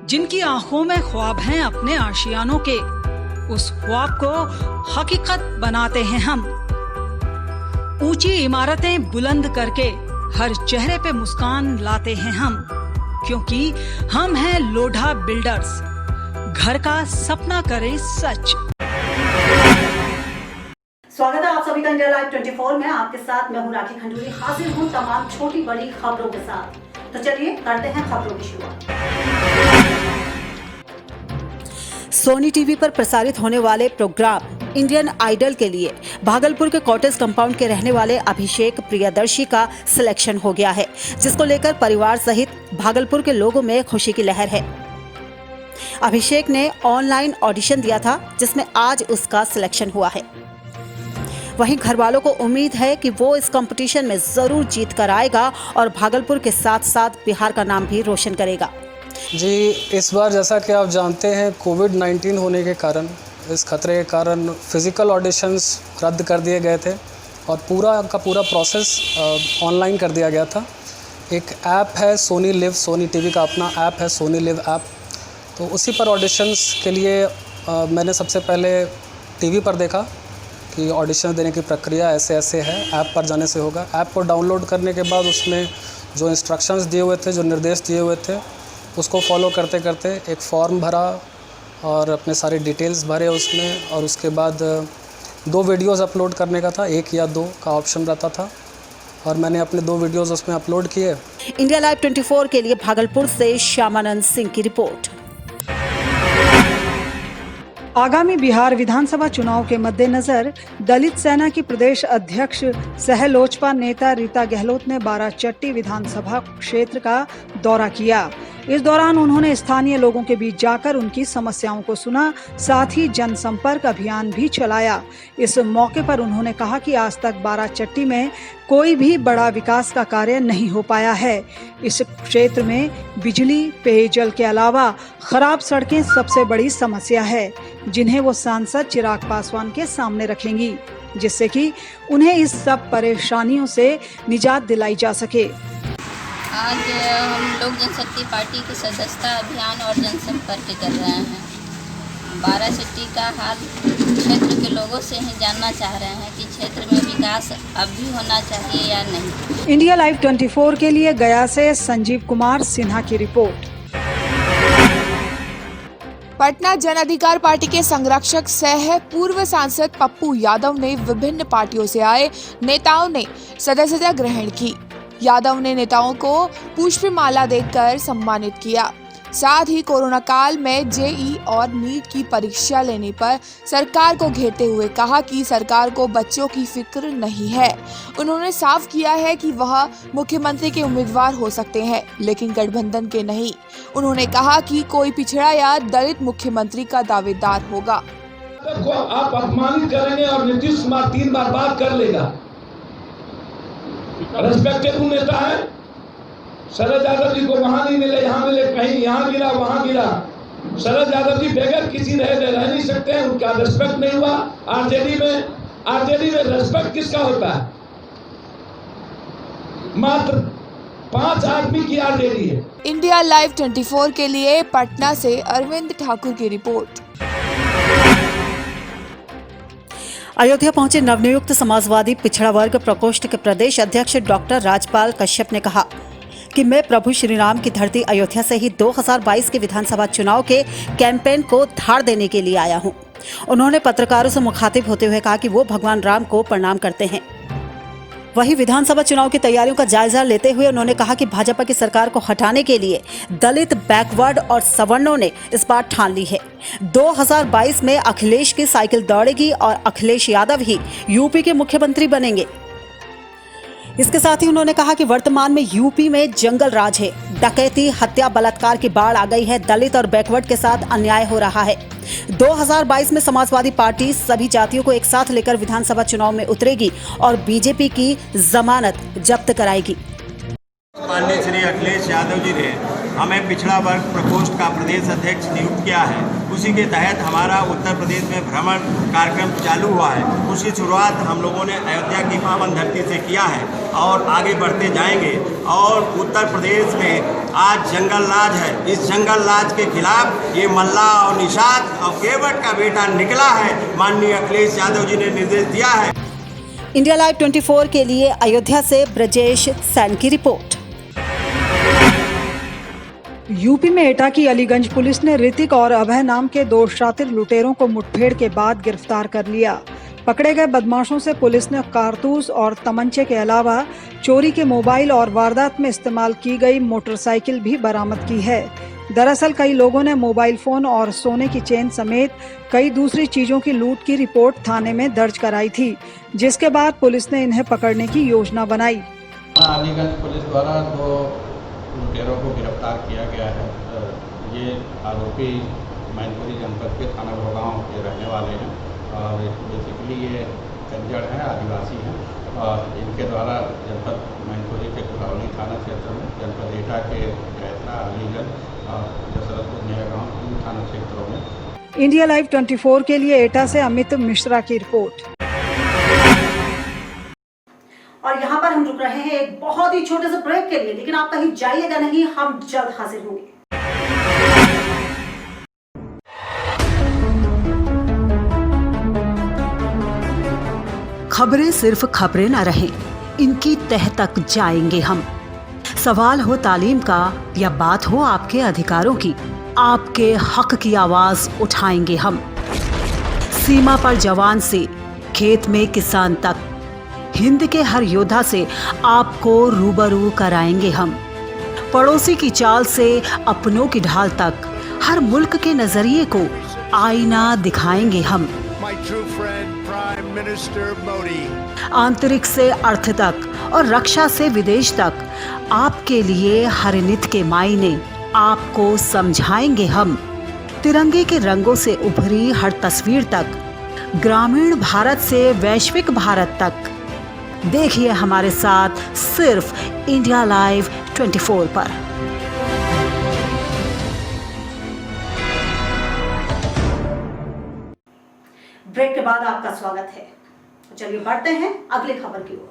जिनकी आंखों में ख्वाब हैं अपने आशियानों के, उस ख्वाब को हकीकत बनाते हैं हम। ऊंची इमारतें बुलंद करके हर चेहरे पे मुस्कान लाते हैं हम, क्योंकि हम हैं लोढ़ा बिल्डर्स। घर का सपना करें सच। स्वागत है आप सभी का इंडिया लाइव 24 में। आपके साथ मैं हूं राखी खंडूरी, हाजिर हूं तमाम छोटी बड़ी खबरों के साथ। तो चलिए करते हैं खबरों की शुरुआत। सोनी टीवी पर प्रसारित होने वाले प्रोग्राम इंडियन आइडल के लिए भागलपुर के कॉटेज कंपाउंड के रहने वाले अभिषेक प्रियदर्शी का सिलेक्शन हो गया है, जिसको लेकर परिवार सहित भागलपुर के लोगों में खुशी की लहर है। अभिषेक ने ऑनलाइन ऑडिशन दिया था, जिसमें आज उसका सिलेक्शन हुआ है। वहीं घर वालों को उम्मीद है कि वो इस कंपटीशन में जरूर जीत कर आएगा और भागलपुर के साथ साथ बिहार का नाम भी रोशन करेगा। जी, इस बार जैसा कि आप जानते हैं कोविड-19 होने के कारण, इस खतरे के कारण फिज़िकल ऑडिशंस रद्द कर दिए गए थे और पूरा का पूरा प्रोसेस ऑनलाइन कर दिया गया था। एक ऐप है सोनी लिव, सोनी टीवी का अपना ऐप है सोनी लिव ऐप, तो उसी पर ऑडिशंस के लिए मैंने सबसे पहले टीवी पर देखा कि ऑडिशन देने की प्रक्रिया ऐसे ऐसे है, ऐप पर जाने से होगा। ऐप को डाउनलोड करने के बाद उसमें जो इंस्ट्रक्शंस दिए हुए थे, जो निर्देश दिए हुए थे, उसको फॉलो करते करते एक फॉर्म भरा और अपने सारे डिटेल्स भरे उसमें, और उसके बाद 2 वीडियोज़ अपलोड करने का था, 1 या 2 का ऑप्शन रहता था, और मैंने अपने 2 वीडियोज़ उसमें अपलोड किए। इंडिया लाइव 24 के लिए भागलपुर से श्यामानंद सिंह की रिपोर्ट। आगामी बिहार विधानसभा चुनाव के मद्देनजर दलित सेना की प्रदेश अध्यक्ष सह लोजपा नेता रीता गहलोत ने बाराचट्टी विधानसभा क्षेत्र का दौरा किया। इस दौरान उन्होंने स्थानीय लोगों के बीच जाकर उनकी समस्याओं को सुना, साथ ही जनसंपर्क अभियान भी चलाया। इस मौके पर उन्होंने कहा कि आज तक बाराचट्टी में कोई भी बड़ा विकास का कार्य नहीं हो पाया है। इस क्षेत्र में बिजली, पेयजल के अलावा खराब सड़कें सबसे बड़ी समस्या है, जिन्हें वो सांसद चिराग पासवान के सामने रखेंगी, जिससे कि उन्हें इस सब परेशानियों से निजात दिलाई जा सके। आज हम लोक जनशक्ति पार्टी के सदस्यता अभियान और जनसंपर्क कर रहे हैं। बाराचट्टी का हाल क्षेत्र के लोगों से ही जानना चाह रहे हैं कि क्षेत्र में विकास अब भी होना चाहिए या नहीं। इंडिया लाइव 24 के लिए गया से संजीव कुमार सिन्हा की रिपोर्ट। पटना जन अधिकार पार्टी के संरक्षक सह पूर्व सांसद पप्पू यादव ने विभिन्न पार्टियों से आए नेताओं ने सदस्यता ग्रहण की। यादव ने नेताओं को पुष्पमाला देकर सम्मानित किया। साथ ही कोरोना काल में जेई और नीट की परीक्षा लेने पर सरकार को घेरते हुए कहा कि सरकार को बच्चों की फिक्र नहीं है। उन्होंने साफ किया है कि वह मुख्यमंत्री के उम्मीदवार हो सकते हैं, लेकिन गठबंधन के नहीं। उन्होंने कहा कि कोई पिछड़ा या दलित मुख्यमंत्री का दावेदार होगा। आप अपमानित करेंगे और नीतीश कुमार 3 बार बात कर लेगा। रेस्पेक्टेबल नेता है। शरद यादव जी को वहां नहीं मिले, यहाँ मिले, कहीं यहाँ गिरा वहां गिरा। शरद यादव जी बगैर किसी रह नहीं सकते हैं, उनका रेस्पेक्ट नहीं हुआ। आरजेडी में रेस्पेक्ट किसका होता है? मात्र 5 आदमी की आरजेडी है। इंडिया लाइव 24 के लिए पटना से अरविंद ठाकुर की रिपोर्ट। अयोध्या पहुंचे नवनियुक्त समाजवादी पिछड़ा वर्ग प्रकोष्ठ के प्रदेश अध्यक्ष डॉक्टर राजपाल कश्यप ने कहा कि मैं प्रभु श्री राम की धरती अयोध्या से ही 2022 के विधानसभा चुनाव के कैंपेन को धार देने के लिए आया हूं। उन्होंने पत्रकारों से मुखातिब होते हुए कहा कि वो भगवान राम को प्रणाम करते हैं। वहीं विधानसभा चुनाव की तैयारियों का जायजा लेते हुए उन्होंने कहा कि भाजपा की सरकार को हटाने के लिए दलित, बैकवर्ड और सवर्णों ने इस बार ठान ली है। 2022 में अखिलेश की साइकिल दौड़ेगी और अखिलेश यादव ही यूपी के मुख्यमंत्री बनेंगे। इसके साथ ही उन्होंने कहा कि वर्तमान में यूपी में जंगल राज है, डकैती, हत्या, बलात्कार की बाढ़ आ गई है, दलित और बैकवर्ड के साथ अन्याय हो रहा है। 2022 में समाजवादी पार्टी सभी जातियों को एक साथ लेकर विधानसभा चुनाव में उतरेगी और बीजेपी की जमानत जब्त कराएगी। माननीय श्री अखिलेश यादव जी ने हमें पिछड़ा वर्ग प्रकोष्ठ का प्रदेश अध्यक्ष नियुक्त किया है। उसी के तहत हमारा उत्तर प्रदेश में भ्रमण कार्यक्रम चालू हुआ है। उसकी शुरुआत हम लोगों ने अयोध्या की पावन धरती से किया है और आगे बढ़ते जाएंगे। और उत्तर प्रदेश में आज जंगल राज है। इस जंगल राज के खिलाफ ये मल्ला और निषाद और केवट का बेटा निकला है। माननीय अखिलेश यादव जी ने निर्देश दिया है। इंडिया लाइव 24 के लिए अयोध्या से ब्रजेश सैन की रिपोर्ट। यूपी में एटा की अलीगंज पुलिस ने ऋतिक और अभय नाम के 2 शातिर लुटेरों को मुठभेड़ के बाद गिरफ्तार कर लिया। पकड़े गए बदमाशों से पुलिस ने कारतूस और तमंचे के अलावा चोरी के मोबाइल और वारदात में इस्तेमाल की गई मोटरसाइकिल भी बरामद की है। दरअसल कई लोगों ने मोबाइल फोन और सोने की चेन समेत कई दूसरी चीजों की लूट की रिपोर्ट थाने में दर्ज कराई थी, जिसके बाद पुलिस ने इन्हें पकड़ने की योजना बनाई। अलीगंज पुलिस द्वारा 2 लुटेरों को गिरफ्तार किया गया है। ये आरोपी मैनपुरी जनपद के थाना भोगांव के रहने वाले हैं और बेसिकली ये कंजड़ हैं, आदिवासी हैं और इनके द्वारा जनपद मैनपुरी के कुरावली थाना क्षेत्र में, जनपद एटा के गैसरा, अलीगंज और दशरथपुर नयागांव 3 थाना क्षेत्रों में। इंडिया लाइव 24 के लिए एटा से अमित मिश्रा की रिपोर्ट। और यहाँ पर हम रुक रहे हैं एक बहुत ही छोटे से ब्रेक के लिए, लेकिन आप कहीं जाइएगा नहीं, हम जल्द हाजिर होंगे। खबरें सिर्फ खबरें न रहें, इनकी तह तक जाएंगे हम। सवाल हो तालीम का या बात हो आपके अधिकारों की, आपके हक की आवाज उठाएंगे हम। सीमा पर जवान से खेत में किसान तक, हिंद के हर योद्धा से आपको रूबरू कराएंगे हम। पड़ोसी की चाल से अपनों की ढाल तक, हर मुल्क के नजरिए को आईना दिखाएंगे हम। आंतरिक से अर्थ तक और रक्षा से विदेश तक, आपके लिए हर नित के मायने आपको समझाएंगे हम। तिरंगे के रंगों से उभरी हर तस्वीर तक, ग्रामीण भारत से वैश्विक भारत तक, देखिए हमारे साथ सिर्फ इंडिया लाइव 24 पर। ब्रेक के बाद आपका स्वागत है। चलिए बढ़ते हैं अगली खबर की ओर।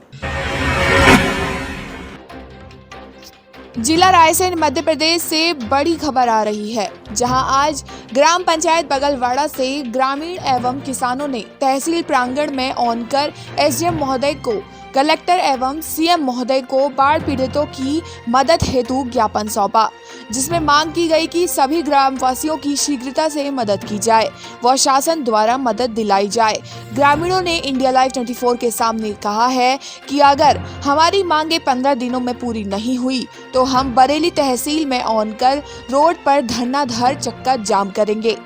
जिला रायसेन मध्य प्रदेश से बड़ी खबर आ रही है, जहां आज ग्राम पंचायत बगलवाड़ा से ग्रामीण एवं किसानों ने तहसील प्रांगण में ऑनकर एसडीएम महोदय को, कलेक्टर एवं सीएम महोदय को बाढ़ पीड़ितों की मदद हेतु ज्ञापन सौंपा, जिसमें मांग की गई कि सभी ग्रामवासियों की शीघ्रता से मदद की जाए व शासन द्वारा मदद दिलाई जाए। ग्रामीणों ने इंडिया लाइव 24 के सामने कहा है कि अगर हमारी मांगे 15 दिनों में पूरी नहीं हुई तो हम बरेली तहसील में ऑनकर रोड पर धरना धर चक्का जाम करेंगे।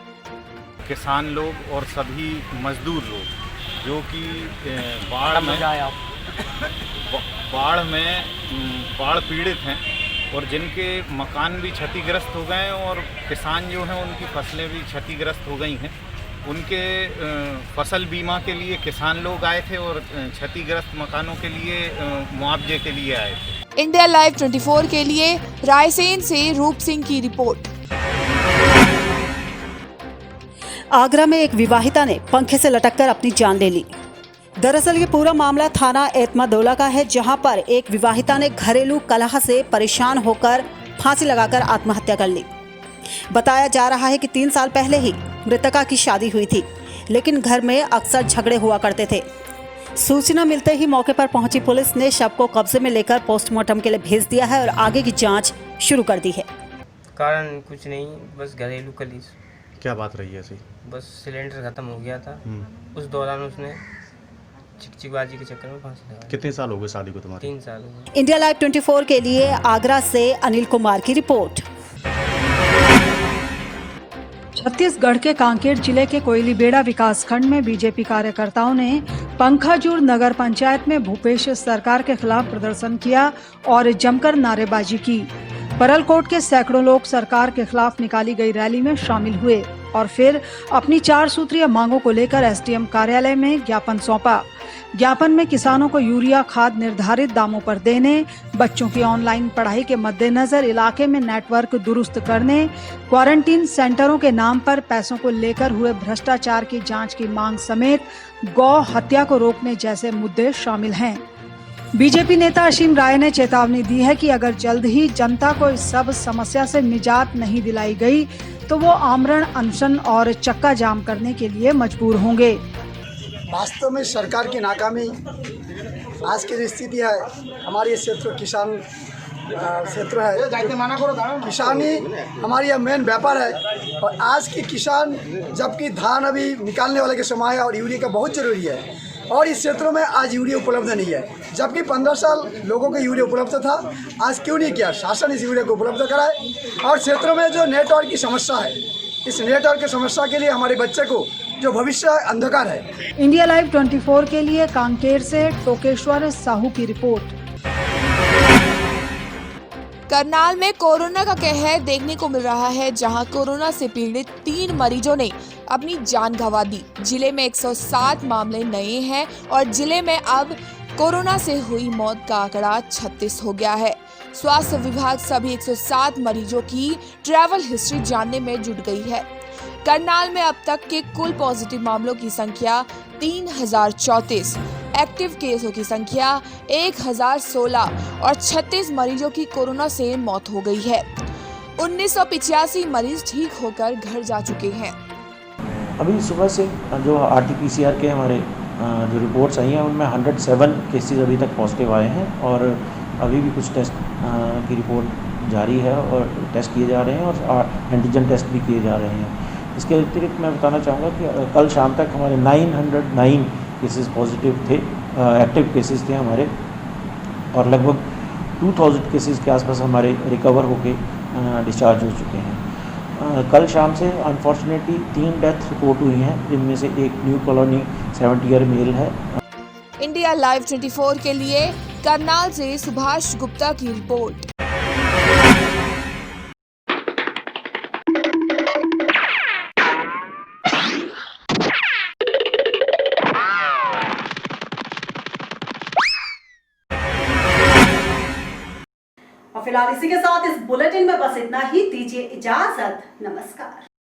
किसान लोग और सभी मजदूर लोग जो कि बाढ़ पीड़ित हैं और जिनके मकान भी क्षतिग्रस्त हो गए हैं और किसान जो हैं उनकी फसलें भी क्षतिग्रस्त हो गई हैं, उनके फसल बीमा के लिए किसान लोग आए थे और क्षतिग्रस्त मकानों के लिए मुआवजे के लिए आए थे। इंडिया लाइव 24 के लिए रायसेन से रूप सिंह की रिपोर्ट। आगरा में एक विवाहिता ने पंखे से लटककर अपनी जान ले ली। दरअसल ये पूरा मामला थाना एतमादोला का है, जहां पर एक विवाहिता ने घरेलू कलह से परेशान होकर फांसी लगाकर आत्महत्या कर ली। बताया जा रहा है कि 3 साल पहले ही मृतका की शादी हुई थी, लेकिन घर में अक्सर झगड़े हुआ करते थे। सूचना मिलते ही मौके पर पहुंची पुलिस ने शव को कब्जे में लेकर पोस्टमार्टम के लिए भेज दिया है और आगे की जांच शुरू कर दी है। कारण कुछ नहीं, बस घरेलू कलेश। क्या बात रही है ऐसी? बस सिलेंडर खत्म हो गया था, उस दौरान उसने चिकचिकबाजी के चक्कर में फांसी लगा। कितने साल हो गए शादी को तुम्हारे? 3 साल हो गए। इंडिया लाइव 24 के लिए आगरा से अनिल कुमार की रिपोर्ट। छत्तीसगढ़ के कांकेर जिले के कोयलीबेड़ा विकास खंड में बीजेपी कार्यकर्ताओं ने पंखाजूर नगर पंचायत में भूपेश सरकार के खिलाफ प्रदर्शन किया और जमकर नारेबाजी की। परलकोट के सैकड़ों लोग सरकार के खिलाफ निकाली गई रैली में शामिल हुए और फिर अपनी 4 सूत्रीय मांगों को लेकर एसडीएम कार्यालय में ज्ञापन सौंपा। ज्ञापन में किसानों को यूरिया खाद निर्धारित दामों पर देने, बच्चों की ऑनलाइन पढ़ाई के मद्देनजर इलाके में नेटवर्क दुरुस्त करने, क्वारंटीन सेंटरों के नाम पर पैसों को लेकर हुए भ्रष्टाचार की जांच की मांग समेत गौ हत्या को रोकने जैसे मुद्दे शामिल हैं। बीजेपी नेता असीम राय ने चेतावनी दी है कि अगर जल्द ही जनता को इस सब समस्या से निजात नहीं दिलाई गई तो वो आमरण अनशन और चक्का जाम करने के लिए मजबूर होंगे। वास्तव में सरकार की नाकामी आज की स्थिति है। हमारे क्षेत्र किसान क्षेत्र है, किसानी हमारी मेन व्यापार है और आज के किसान जबकि धान अभी निकालने वाले के समय है और यूरिया का बहुत जरूरी है और इस क्षेत्रों में आज यूरिया उपलब्ध नहीं है, जबकि 15 साल लोगों को यूरिया उपलब्ध था। आज क्यों नहीं किया? शासन इस यूरिया को उपलब्ध कराए। और क्षेत्रों में जो नेटवर्क की समस्या है, इस नेटवर्क की समस्या के लिए हमारे बच्चे को जो भविष्य अंधकार है। इंडिया लाइव 24 के लिए कांकेर से टोकेश्वर साहू की रिपोर्ट। करनाल में कोरोना का कहर देखने को मिल रहा है, जहां कोरोना से पीड़ित 3 मरीजों ने अपनी जान गंवा दी। जिले में 107 मामले नए हैं और जिले में अब कोरोना से हुई मौत का आंकड़ा 36 हो गया है। स्वास्थ्य विभाग सभी 107 मरीजों की ट्रैवल हिस्ट्री जानने में जुट गई है। करनाल में अब तक के कुल पॉजिटिव मामलों की संख्या 3034, एक्टिव केसों की संख्या 1016 और 36 मरीजों की कोरोना से मौत हो गई है। 1985 मरीज ठीक होकर घर जा चुके हैं। अभी सुबह से जो RT-PCR के हमारे जो रिपोर्ट्स आई हैं उनमें 107 केसेस अभी तक पॉजिटिव आए हैं और अभी भी कुछ टेस्ट की रिपोर्ट जारी है और टेस्ट किए जा रहे हैं और एंटीजन टेस्ट भी किए जा रहे हैं। इसके अतिरिक्त मैं बताना चाहूँगा कि कल शाम तक हमारे 909 केसेस पॉजिटिव थे, एक्टिव केसेस थे हमारे और लगभग 2000 केसेस के आसपास हमारे रिकवर होके डिस्चार्ज हो चुके हैं। कल शाम से अनफॉर्चुनेटली 3 डेथ रिपोर्ट हुई हैं, जिनमें से एक न्यू कॉलोनी 70 ईयर मेल है। इंडिया लाइव 24 के लिए करनाल से सुभाष गुप्ता की रिपोर्ट। और फिलहाल इसी के साथ इस बुलेटिन में बस इतना ही। दीजिए इजाजत। नमस्कार।